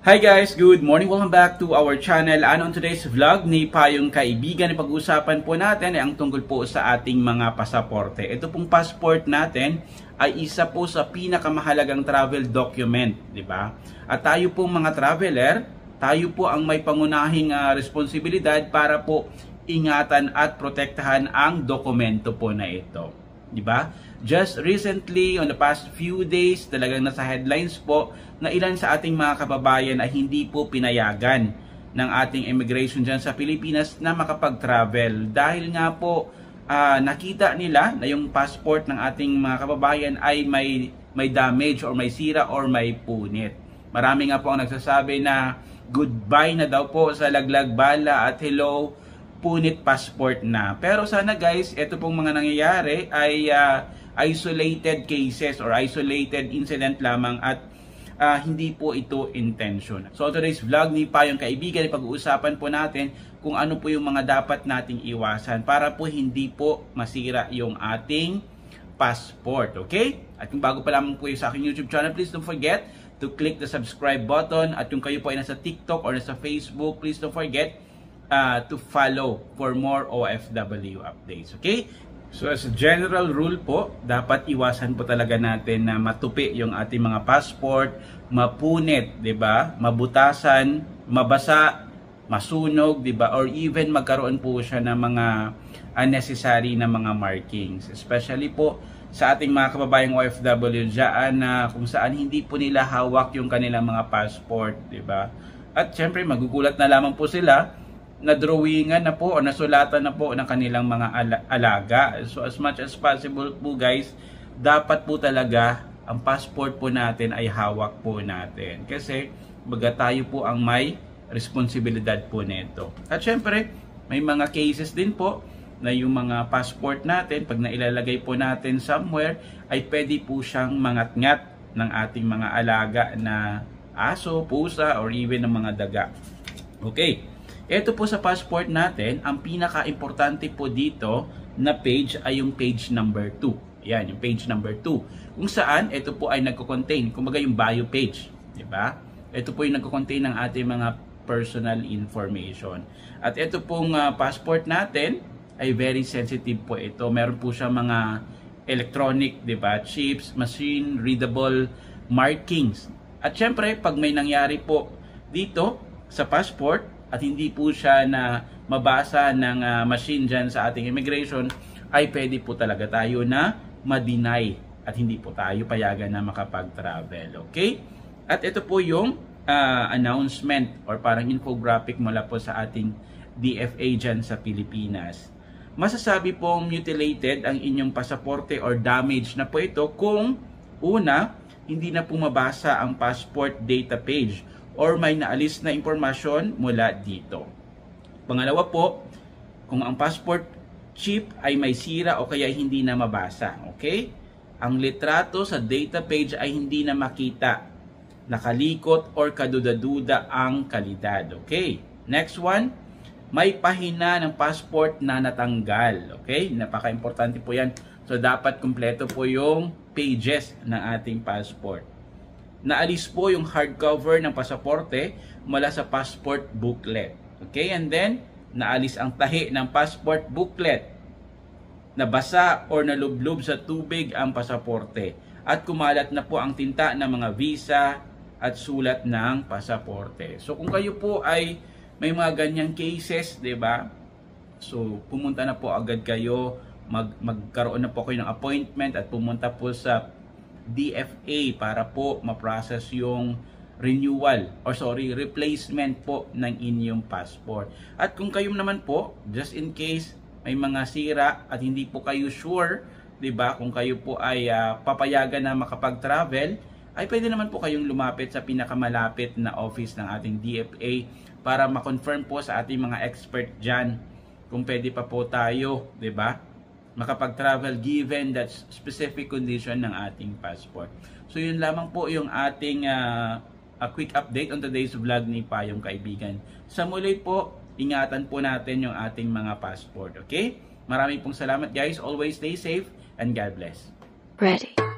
Hi guys! Good morning! Welcome back to our channel. On today's vlog ni Payong Kaibigan, pag-uusapan po natin ay ang tungkol po sa ating mga pasaporte. Ito pong passport natin ay isa po sa pinakamahalagang travel document, di ba? At tayo pong mga traveler, tayo po ang may pangunahing responsibilidad para po ingatan at protektahan ang dokumento po na ito. Di ba? Just recently, on the past few days, talagang nasa headlines po na ilan sa ating mga kababayan ay hindi po pinayagan ng ating immigration dyan sa Pilipinas na makapag-travel. Dahil nga po, nakita nila na yung passport ng ating mga kababayan ay may damage or may sira or may punit. Marami nga po ang nagsasabi na goodbye na daw po sa laglag bala at hello, punit passport na. Pero sana guys, ito pong mga nangyayari ay isolated cases or isolated incident lamang at hindi po ito intention. So today's vlog ni Payong Kaibigan, pag-uusapan po natin kung ano po yung mga dapat nating iwasan para po hindi po masira yung ating passport. Okay? At kung bago pa lamang po yung sa aking YouTube channel, please don't forget to click the subscribe button. At kung kayo po ay nasa TikTok or nasa Facebook, please don't forget to follow for more OFW updates. Okay? So as a general rule po, dapat iwasan po talaga natin na matupi yung ating mga passport, mapunit, 'di ba? Mabutasan, mabasa, masunog, 'di ba? Or even magkaroon po siya ng mga unnecessary na mga markings. Especially po sa ating mga kababayang OFW diyan na kung saan hindi po nila hawak yung kanilang mga passport, 'di ba? At syempre magugulat na lamang po sila na drawingan na po o nasulatan na po ng kanilang mga alaga. So as much as possible po guys, dapat po talaga ang passport po natin ay hawak po natin. Kasi baga tayo po ang may responsibilidad po nito. At syempre, may mga cases din po na yung mga passport natin, pag nailalagay po natin somewhere, ay pwede po siyang mangat-ngat ng ating mga alaga na aso, pusa, or even ng mga daga. Okay. Ito po sa passport natin, ang pinaka-importante po dito na page ay yung page number 2. Yan, yung page number 2. Kung saan, ito po ay nagko-contain, kumbaga yung bio page. Diba? Ito po yung nagko-contain ng ating mga personal information. At ito pong passport natin ay very sensitive po ito. Meron po siya mga electronic, diba? Chips, machine, readable markings. At syempre, pag may nangyari po dito sa passport, at hindi po siya na mabasa ng machine dyan sa ating immigration, ay pwede po talaga tayo na ma-deny at hindi po tayo payagan na makapag-travel. Okay? At ito po yung announcement or parang infographic mula po sa ating DFA dyan sa Pilipinas. Masasabi pong mutilated ang inyong pasaporte or damage na po ito kung una, hindi na po mabasa ang passport data page or may naalis na impormasyon mula dito. Pangalawa po, kung ang passport chip ay may sira o kaya hindi na mabasa. Okay? Ang litrato sa data page ay hindi na makita. Nakalikot or kaduda-duda ang kalidad. Okay? Next one, may pahina ng passport na natanggal. Okay? Napaka-importante po yan. So, dapat kumpleto po yung pages ng ating passport. Naalis po yung hardcover ng pasaporte mula sa passport booklet. Okay? And then, naalis ang tahi ng passport booklet. Nabasa or nalublob sa tubig ang pasaporte. At kumalat na po ang tinta ng mga visa at sulat ng pasaporte. So, kung kayo po ay may mga ganyang cases, 'di ba? So, pumunta na po agad kayo, magkaroon na po kayo ng appointment at pumunta po sa DFA para po ma-process yung renewal or replacement po ng inyong passport. At kung kayo naman po, just in case may mga sira at hindi po kayo sure, 'di ba, kung kayo po ay papayagan na makapag-travel, ay pwede naman po kayong lumapit sa pinakamalapit na office ng ating DFA para ma-confirm po sa ating mga expert diyan kung pwede pa po tayo, 'di ba, makapag-travel given that specific condition ng ating passport. So yun lamang po yung ating a quick update on today's vlog ni Payong Kaibigan. Sa muli po, ingatan po natin yung ating mga passport. Okay? Maraming pong salamat guys. Always stay safe and God bless. Ready.